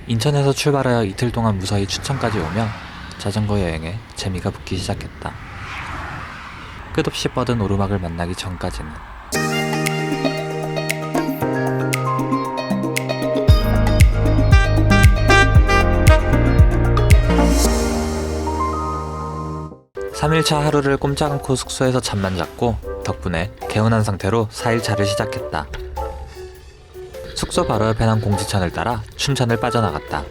인천에서 출발하여 이틀 동안 무사히 춘천까지 오며 자전거 여행에 재미가 붙기 시작했다. 끝없이 뻗은 오르막을 만나기 전까지는. (3일차) 하루를 꼼짝 않고 숙소에서 잠만 잤고 덕분에 개운한 상태로 4일차를 시작했다. 숙소 바로 옆에 난 공지천을 따라 춘천을 빠져나갔다.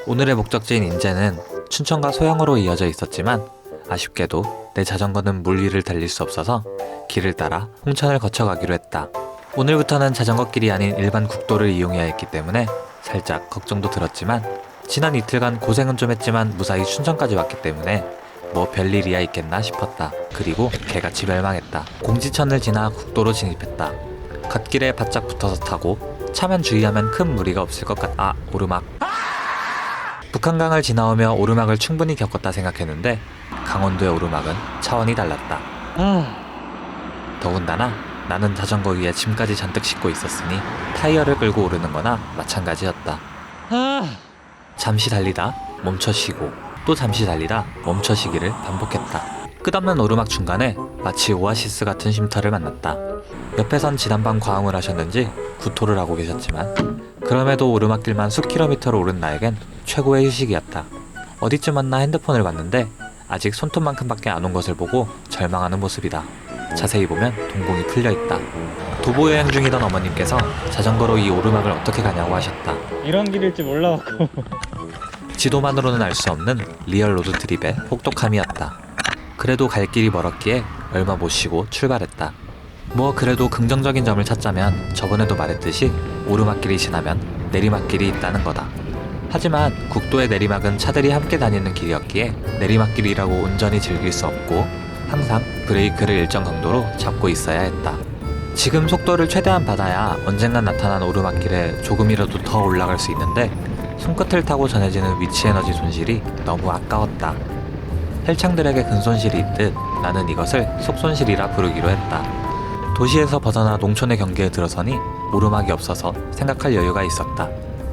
오늘의 목적지인 인제는 춘천과 소양으로 이어져 있었지만 아쉽게도 내 자전거는 물 위를 달릴 수 없어서 길을 따라 홍천을 거쳐가기로 했다. 오늘부터는 자전거길이 아닌 일반 국도를 이용해야 했기 때문에 살짝 걱정도 들었지만 지난 이틀간 고생은 좀 했지만 무사히 춘천까지 왔기 때문에 뭐 별일이야 있겠나 싶었다. 그리고 개같이 멸망했다. 공지천을 지나 국도로 진입했다. 갓길에 바짝 붙어서 타고 차만 주의하면 큰 무리가 없을 것 같아. 오르막. 북한강을 지나오며 오르막을 충분히 겪었다 생각했는데 강원도의 오르막은 차원이 달랐다. 더군다나 나는 자전거 위에 짐까지 잔뜩 싣고 있었으니 타이어를 끌고 오르는 거나 마찬가지였다. 잠시 달리다 멈춰 쉬고 또 잠시 달리다 멈춰 쉬기를 반복했다. 끝없는 오르막 중간에 마치 오아시스 같은 쉼터를 만났다. 옆에선 지난밤 과음을 하셨는지 구토를 하고 계셨지만 그럼에도 오르막길만 수 킬로미터를 오른 나에겐 최고의 휴식이었다. 어디쯤 왔나 핸드폰을 봤는데 아직 손톱만큼밖에 안 온 것을 보고 절망하는 모습이다. 자세히 보면 동공이 풀려있다. 도보 여행 중이던 어머님께서 자전거로 이 오르막을 어떻게 가냐고 하셨다. 이런 길일지 몰라갖고 지도만으로는 알 수 없는 리얼 로드트립의 혹독함이었다. 그래도 갈 길이 멀었기에 얼마 못 쉬고 출발했다. 뭐 그래도 긍정적인 점을 찾자면 저번에도 말했듯이 오르막길이 지나면 내리막길이 있다는 거다. 하지만 국도의 내리막은 차들이 함께 다니는 길이었기에 내리막길이라고 온전히 즐길 수 없고 항상 브레이크를 일정 강도로 잡고 있어야 했다. 지금 속도를 최대한 받아야 언젠간 나타난 오르막길에 조금이라도 더 올라갈 수 있는데 손끝을 타고 전해지는 위치 에너지 손실이 너무 아까웠다. 헬창들에게 근손실이 있듯 나는 이것을 속손실이라 부르기로 했다. 도시에서 벗어나 농촌의 경계에 들어서니 오르막이 없어서 생각할 여유가 있었다.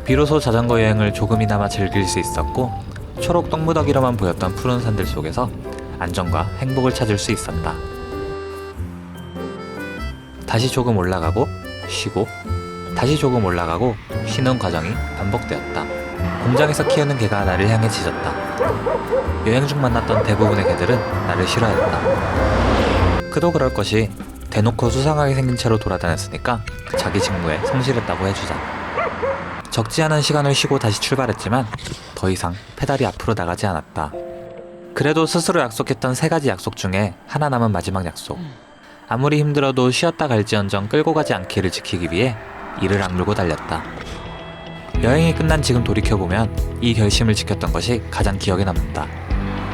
비로소 자전거 여행을 조금이나마 즐길 수 있었고 초록 똥무더기로만 보였던 푸른 산들 속에서 안정과 행복을 찾을 수 있었다. 다시 조금 올라가고 쉬고 다시 조금 올라가고 쉬는 과정이 반복되었다. 공장에서 키우는 개가 나를 향해 짖었다. 여행 중 만났던 대부분의 개들은 나를 싫어했다. 그도 그럴 것이 대놓고 수상하게 생긴 채로 돌아다녔으니까 자기 직무에 성실했다고 해주자. 적지 않은 시간을 쉬고 다시 출발했지만 더 이상 페달이 앞으로 나가지 않았다. 그래도 스스로 약속했던 3가지 약속 중에 하나 남은 마지막 약속. 아무리 힘들어도 쉬었다 갈지언정 끌고 가지 않기를 지키기 위해 이를 악물고 달렸다. 여행이 끝난 지금 돌이켜보면 이 결심을 지켰던 것이 가장 기억에 남는다.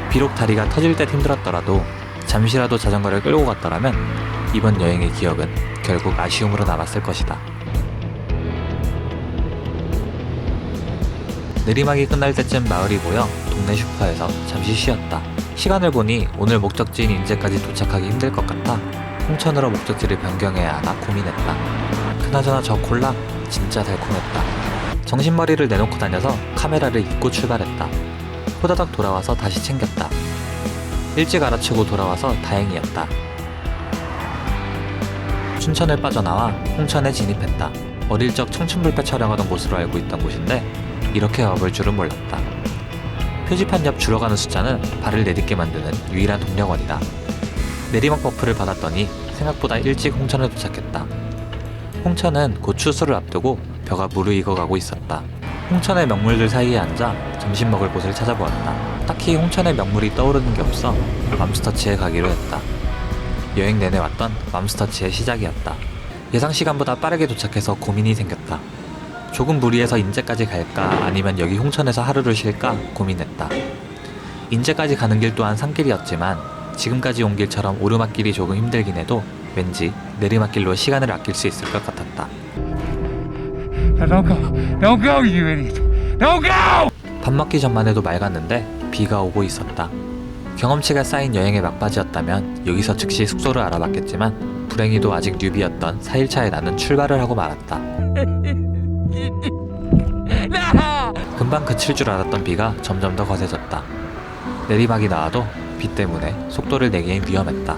비록 다리가 터질 듯 힘들었더라도 잠시라도 자전거를 끌고 갔더라면 이번 여행의 기억은 결국 아쉬움으로 남았을 것이다. 내리막이 끝날 때쯤 마을이 보여 동네 슈퍼에서 잠시 쉬었다. 시간을 보니 오늘 목적지인 인제까지 도착하기 힘들 것 같아 홍천으로 목적지를 변경해야 하나 고민했다. 그나저나 저 콜라 진짜 달콤했다. 정신머리를 내놓고 다녀서 카메라를 잊고 출발했다. 호다닥 돌아와서 다시 챙겼다. 일찍 알아채고 돌아와서 다행이었다. 춘천을 빠져나와 홍천에 진입했다. 어릴 적 청춘불패 촬영하던 곳으로 알고 있던 곳인데 이렇게 와볼 줄은 몰랐다. 표지판 옆 줄어가는 숫자는 발을 내딛게 만드는 유일한 동력원이다. 내리막 버프를 받았더니 생각보다 일찍 홍천에 도착했다. 홍천은 곧 추수를 앞두고 벼가 무르익어가고 있었다. 홍천의 명물들 사이에 앉아 점심 먹을 곳을 찾아보았다. 딱히 홍천의 명물이 떠오르는 게 없어 맘스터치에 가기로 했다. 여행 내내 왔던 맘스터치의 시작이었다. 예상 시간보다 빠르게 도착해서 고민이 생겼다. 조금 무리해서 인제까지 갈까 아니면 여기 홍천에서 하루를 쉴까 고민했다. 인제까지 가는 길 또한 산길이었지만 지금까지 온 길처럼 오르막길이 조금 힘들긴 해도 왠지 내리막길로 시간을 아낄 수 있을 것 같았다. Don't go! Don't go, you idiot! Don't go! 밥 먹기 전만 해도 맑았는데 비가 오고 있었다. 경험치가 쌓인 여행의 막바지였다면 여기서 즉시 숙소를 알아봤겠지만 불행히도 아직 뉴비였던 4일차에 나는 출발을 하고 말았다. 금방 그칠 줄 알았던 비가 점점 더 거세졌다. 내리막이 나와도 비 때문에 속도를 내기엔 위험했다.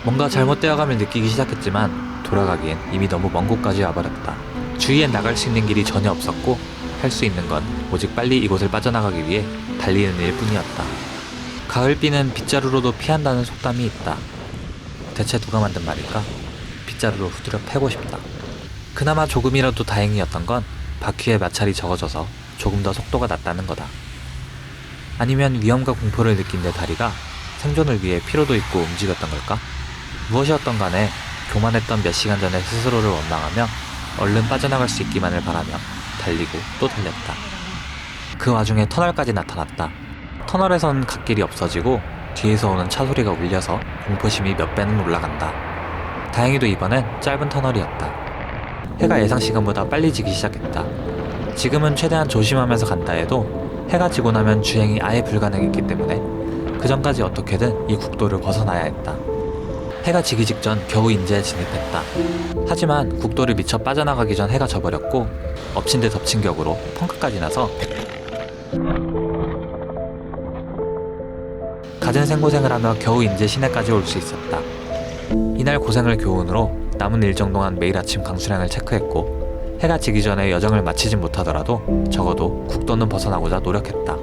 뭔가 잘못되어감을 느끼기 시작했지만 돌아가기엔 이미 너무 먼 곳까지 와버렸다. 주위엔 나갈 수 있는 길이 전혀 없었고 할 수 있는 건 오직 빨리 이곳을 빠져나가기 위해 달리는 일뿐이었다. 가을비는 빗자루로도 피한다는 속담이 있다. 대체 누가 만든 말일까? 빗자루로 후드려 패고 싶다. 그나마 조금이라도 다행이었던 건 바퀴의 마찰이 적어져서 조금 더 속도가 낮다는 거다. 아니면 위험과 공포를 느낀 내 다리가 생존을 위해 피로도 있고 움직였던 걸까? 무엇이었던 간에 교만했던 몇 시간 전의 스스로를 원망하며 얼른 빠져나갈 수 있기만을 바라며 달리고 또 달렸다. 그 와중에 터널까지 나타났다. 터널에선 갓길이 없어지고 뒤에서 오는 차 소리가 울려서 공포심이 몇 배는 올라간다. 다행히도 이번엔 짧은 터널이었다. 해가 예상 시간보다 빨리 지기 시작했다. 지금은 최대한 조심하면서 간다 해도 해가 지고 나면 주행이 아예 불가능했기 때문에 그 전까지 어떻게든 이 국도를 벗어나야 했다. 해가 지기 직전 겨우 인제에 진입했다. 하지만 국도를 미처 빠져나가기 전 해가 져버렸고 엎친 데 덮친 격으로 펑크까지 나서 갖은 생고생을 하며 겨우 인제 시내까지 올 수 있었다. 이날 고생을 교훈으로 남은 일정 동안 매일 아침 강수량을 체크했고 해가 지기 전에 여정을 마치진 못하더라도 적어도 국도는 벗어나고자 노력했다.